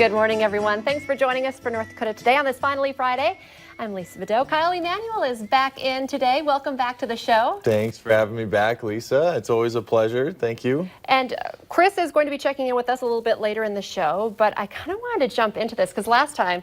Good morning, everyone. Thanks for joining us for North Dakota Today on this Finally Friday. I'm Lisa Beddoe. Kyle Emanuel is back in today. Welcome back to the show. Thanks for having me back, Lisa. It's always a pleasure. Thank you. And Chris is going to be checking in with us a little bit later in the show, but I kind of wanted to jump into this because last time,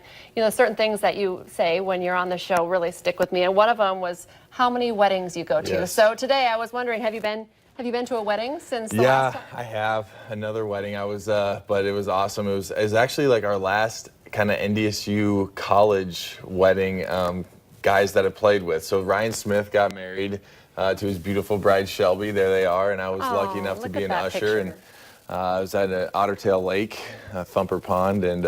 certain things that you say when you're on the show really stick with me, and one of them was how many weddings you go to. Yes. So today I was wondering, have you been to a wedding since the last time? Yeah, I have. Another wedding. I was, but it was awesome. It was actually like our last kind of NDSU college wedding, guys that I played with. So Ryan Smith got married to his beautiful bride Shelby. There they are, and I was lucky enough to be an usher. Picture. And I was at Ottertail Lake, Thumper Pond, and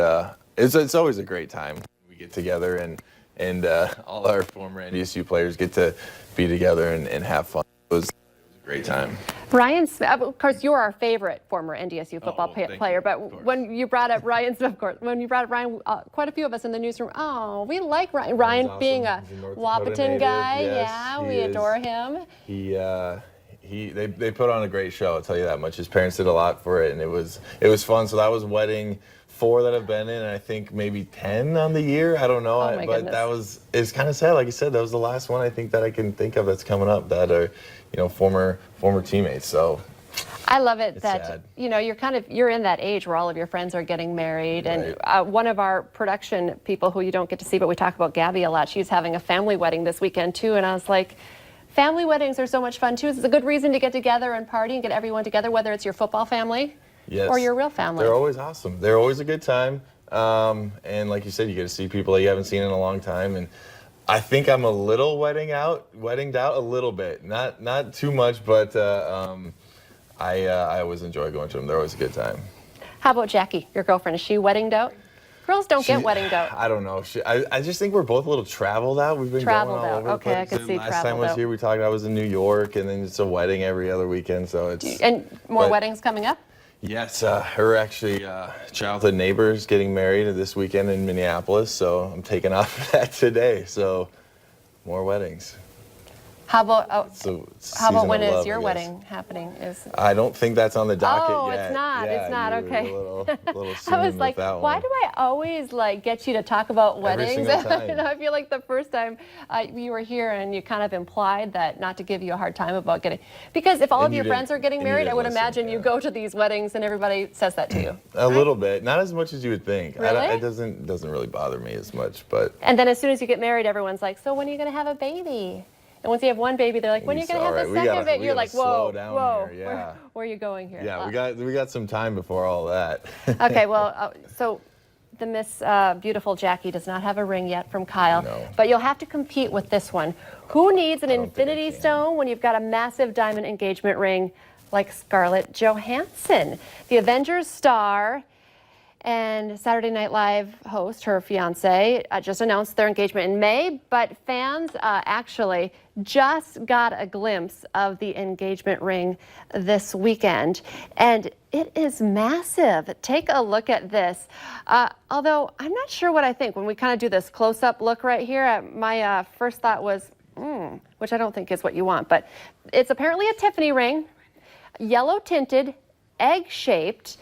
it's always a great time. We get together, and all our former NDSU players get to be together and have fun. It was a great time. Ryan Smith, of course, you're our favorite former NDSU football player, but when you brought up Ryan Smith, of course, when you brought up Ryan, quite a few of us in the newsroom, we like Ryan. Ryan awesome. being a Wahpeton guy, yes, we adore him. They put on a great show, I'll tell you that much. His parents did a lot for it, and it was fun. So that was wedding 4 that I've been in, and I think maybe 10 on the year. I don't know, my but goodness. it's kind of sad. Like you said, that was the last one I think that I can think of that's coming up that are, former teammates. So I love it it's that sad. you're in that age where all of your friends are getting married, and one of our production people who you don't get to see, but we talk about Gabby a lot. She's having a family wedding this weekend too, and I was like, family weddings are so much fun too. It's a good reason to get together and party and get everyone together, whether it's your football family. Yes. Or your real family. They're always awesome. They're always a good time. And like you said, you get to see people that you haven't seen in a long time. And I think I'm a little weddinged out a little bit. Not too much, but I always enjoy going to them. They're always a good time. How about Jackie, your girlfriend? Is she weddinged out? Girls don't get weddinged out. I don't know. I just think we're both a little traveled out. We've been traveled going all out. over the Okay, place. I could see last traveled time I was out. here, we talked. I was in New York, and then it's a wedding every other weekend. So it's more weddings coming up. Yes, her actually childhood neighbor is getting married this weekend in Minneapolis, so I'm taking off for that today. So more weddings. How about when is love, your wedding happening? I don't think that's on the docket yet. It's not. Yeah, it's not. Okay. A little soon I was like, why do I always get you to talk about weddings? Every single time. I feel like the first time you were here and you kind of implied that not to give you a hard time about getting, because if all of your friends are getting married, I would imagine you go to these weddings and everybody says that to you. A little bit, not as much as you would think. Really? It doesn't really bother me as much, but. And then as soon as you get married, everyone's like, so when are you going to have a baby? And once you have one baby, they're like, when are you going to have the second baby? You're like, whoa, yeah. where are you going here? Yeah, we got some time before all that. Okay, well, so the Miss Beautiful Jackie does not have a ring yet from Kyle, No. but you'll have to compete with this one. Who needs an infinity stone when you've got a massive diamond engagement ring like Scarlett Johansson? The Avengers star and Saturday Night Live host, her fiance, just announced their engagement in May, but fans actually just got a glimpse of the engagement ring this weekend, and it is massive. Take a look at this. Although I'm not sure what I think when we kind of do this close-up look right here. My first thought was, which I don't think is what you want, but it's apparently a Tiffany ring, yellow tinted, egg-shaped,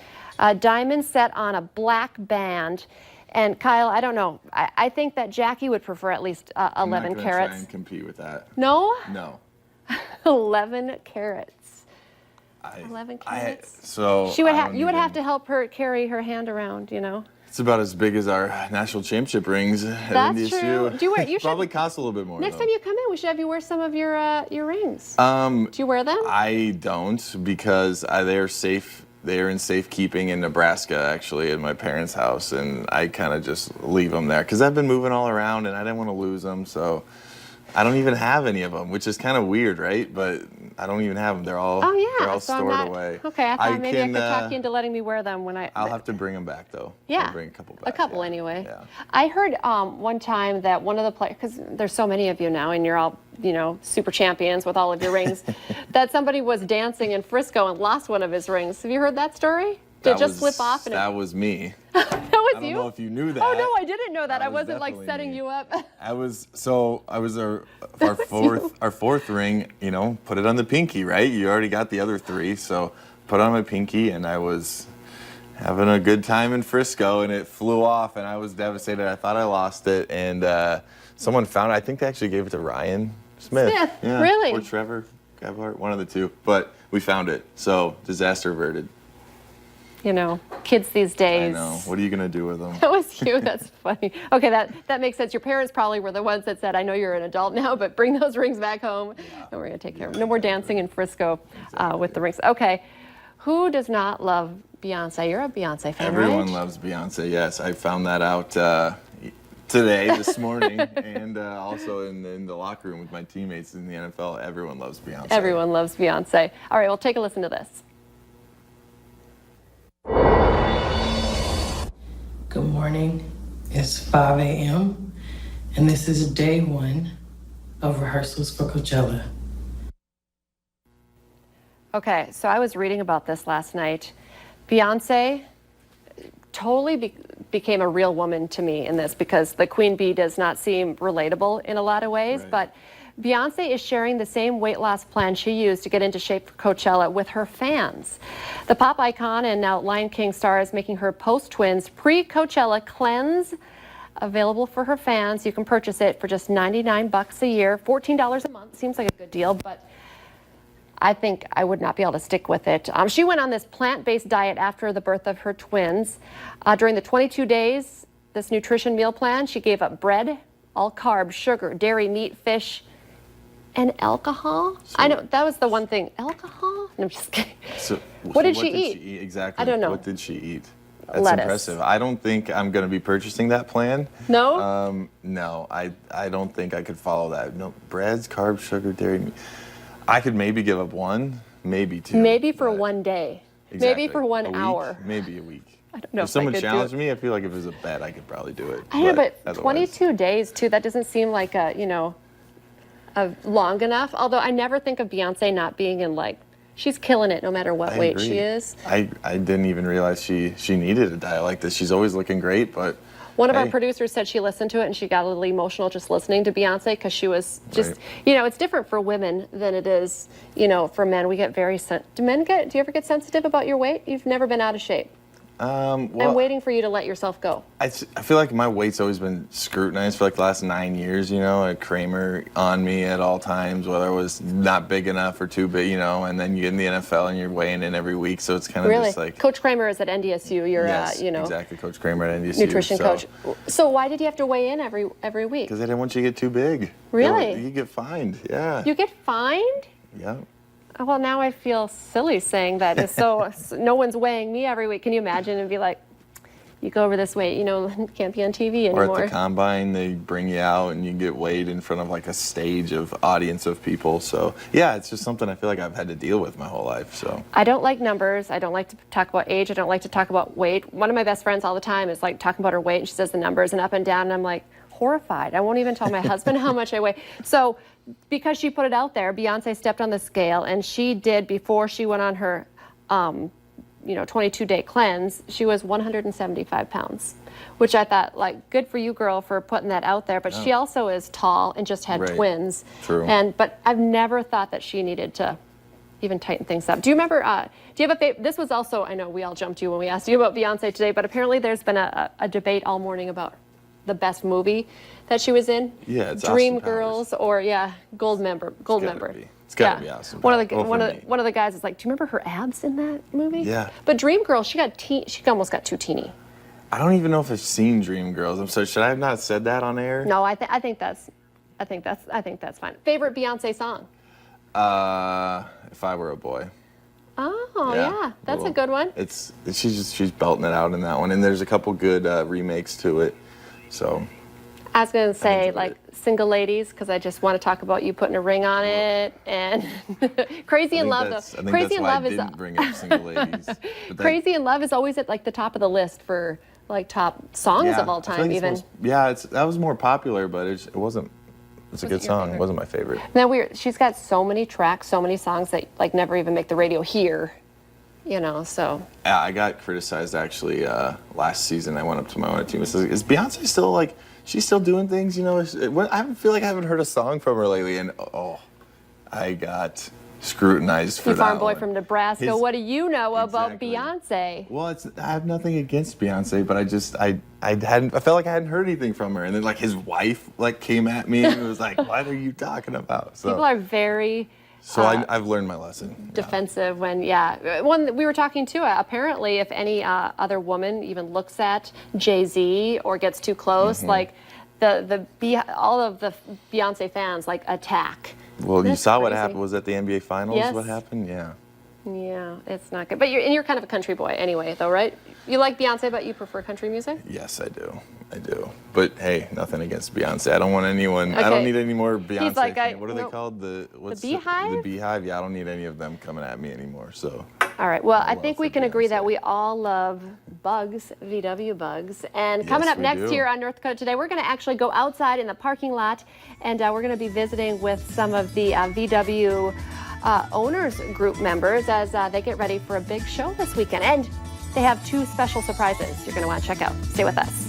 diamond set on a black band. And Kyle, I don't know. I think that Jackie would prefer at least 11 I'm not gonna carats. try and compete with that. No? No. 11 carats. 11 carats. So She would you would have to help her carry her hand around, It's about as big as our national championship rings at That's NDSU. true. You Probably cost a little bit more. Next though. time you come in, we should have you wear some of your rings. Do you wear them? I don't, because they're safe. They are in safekeeping in Nebraska, actually, at my parents' house, and I kind of just leave them there because I've been moving all around and I didn't want to lose them, so I don't even have any of them, which is kind of weird, right? But I don't even have them. They're all stored away. Okay, I thought maybe I could talk you into letting me wear them when I'll have to bring them back, though. Yeah, I'll bring a couple back. A couple anyway. Yeah. I heard one time that one of the players, because there's so many of you now, and you're all super champions with all of your rings, that somebody was dancing in Frisco and lost one of his rings. Have you heard that story? Did it just slip off? That was me. That was you? I don't know if you knew that. Oh no, I didn't know that. I wasn't setting me. you up. I was our fourth ring. Put it on the pinky, right? You already got the other 3, so put on my pinky, and having a good time in Frisco, and it flew off, and I was devastated. I thought I lost it, and someone found it. I think they actually gave it to Ryan Smith. Yeah, really? Or Trevor Gabhart, one of the two. But we found it, so disaster averted. You know, kids these days. I know. What are you going to do with them? That was you. That's funny. Okay, that makes sense. Your parents probably were the ones that said, I know you're an adult now, but bring those rings back home, and we're going to take care of them. No more dancing in Frisco with the rings. Okay, who does not love Beyonce? You're a Beyonce fan, Everyone right? loves Beyonce, yes. I found that out today, this morning, and also in the locker room with my teammates in the NFL. Everyone loves Beyonce. Everyone loves Beyonce. All right, well, take a listen to this. Good morning. It's 5 a.m. and this is day one of rehearsals for Coachella. Okay, so I was reading about this last night. Beyonce totally became a real woman to me in this because the Queen Bee does not seem relatable in a lot of ways, Right. but Beyonce is sharing the same weight loss plan she used to get into shape for Coachella with her fans. The pop icon and now Lion King star is making her post-twins pre-Coachella cleanse available for her fans. You can purchase it for just $99 a year, $14 a month. Seems like a good deal, but I think I would not be able to stick with it. She went on this plant-based diet after the birth of her twins. During the 22 days, this nutrition meal plan, she gave up bread, all carbs, sugar, dairy, meat, fish, and alcohol. I know that was the one thing. Alcohol? No, I'm just kidding. What did she eat? Exactly. I don't know. What did she eat? That's Lettuce. impressive. I don't think I'm going to be purchasing that plan. No? No, I don't think I could follow that. No, breads, carbs, sugar, dairy, meat. I could maybe give up one, maybe two. Maybe for but- one day. Exactly. Maybe for one A week, hour. Maybe a week. I don't know If if I someone could do challenged it. me, I feel like if it was a bet, I could probably do it. I know, but otherwise- 22 days too, that doesn't seem like long enough. Although I never think of Beyonce not being in she's killing it no matter what I weight agree. she is. I didn't even realize she needed a diet like this. She's always looking great, but One of our hey. producers said she listened to it and she got a little emotional just listening to Beyonce because she was just, Right. it's different for women than it is, for men. We get do you ever get sensitive about your weight? You've never been out of shape. Well, I'm waiting for you to let yourself go. I feel like my weight's always been scrutinized for like the last 9 years, a Kramer on me at all times, whether it was not big enough or too big, and then you get in the NFL and you're weighing in every week, so it's kind of Really? just like... Coach Kramer is at NDSU. You're, Yes, exactly, Coach Kramer at NDSU. nutrition coach. So why did you have to weigh in every week? Because I didn't want you to get too big. Really? You get fined, yeah. You get fined? Yeah. Well, now I feel silly saying that. So no one's weighing me every week. Can you imagine and be like, you go over this weight, can't be on TV anymore. Or at the combine, they bring you out and you get weighed in front of like a stage of audience of people. So yeah, it's just something I feel like I've had to deal with my whole life. So I don't like numbers. I don't like to talk about age. I don't like to talk about weight. One of my best friends all the time is like talking about her weight, and she says the numbers and up and down, and I'm like horrified. I won't even tell my husband how much I weigh. So because she put it out there, Beyonce stepped on the scale, and she did, before she went on her 22-day cleanse, she was 175 pounds, which I thought, good for you, girl, for putting that out there. But she also is tall and just had Right. twins. True. But I've never thought that she needed to even tighten things up. Do you remember, do you have a favorite? This was also, I know we all jumped you when we asked you about Beyonce today, but apparently there's been a debate all morning about the best movie that she was in. Yeah, it's Dream Austin Powers. Girls or Gold Member. It's gotta be Austin One Powers. one of the guys is like, do you remember her abs in that movie? Yeah. But Dream Girl, she almost got too teeny. I don't even know if I've seen Dream Girls. I'm sorry, should I have not said that on air? No, I think that's fine. Favorite Beyonce song? If I Were a Boy. Oh yeah, that's a good one. She's belting it out in that one, and there's a couple good remakes to it. So I was going to say, enjoyed it. Single Ladies, because I just want to talk about you putting a ring on it, and Crazy in Love. I think Crazy that's in why Love I is didn't bring up Single Ladies. But Crazy in Love is always at the top of the list for top songs of all I feel time, like even. that was more popular, but it wasn't. It's a good your song. favorite? It wasn't my favorite. Now she's got so many tracks, so many songs that never even make the radio here. So. Yeah, I got criticized actually last season. I went up to my own team and said, "Is Beyonce still she's still doing things?" I feel like I haven't heard a song from her lately, and I got scrutinized for You that farm boy one. from Nebraska. His- What do you know about Exactly. Beyonce? Well, I have nothing against Beyonce, but I felt like I hadn't heard anything from her, and then like his wife like came at me and was like, "What are you talking about?" So, People are very I've learned my lesson. defensive when, One, we were talking to, apparently if any other woman even looks at Jay-Z or gets too close, like all of the Beyonce fans like attack. Well, you That's saw what crazy. happened. Was at the NBA Finals? Yes. What happened? Yeah. Yeah, it's not good. But you're kind of a country boy anyway, though, right? You like Beyonce, but you prefer country music? Yes, I do. I do. But hey, nothing against Beyonce. I don't want anyone. I Okay. don't need any more Beyonce. like, What are they called? The Beehive? The Beehive. Yeah, I don't need any of them coming at me anymore. So. All right. Well, I Well, think for we can agree that Beyonce. we all love bugs, VW bugs. And coming Yes, up we next do. here on North Dakota Today, we're going to actually go outside in the parking lot, and we're going to be visiting with some of the VW owners group members as they get ready for a big show this weekend. And they have 2 special surprises you're going to want to check out. Stay with us.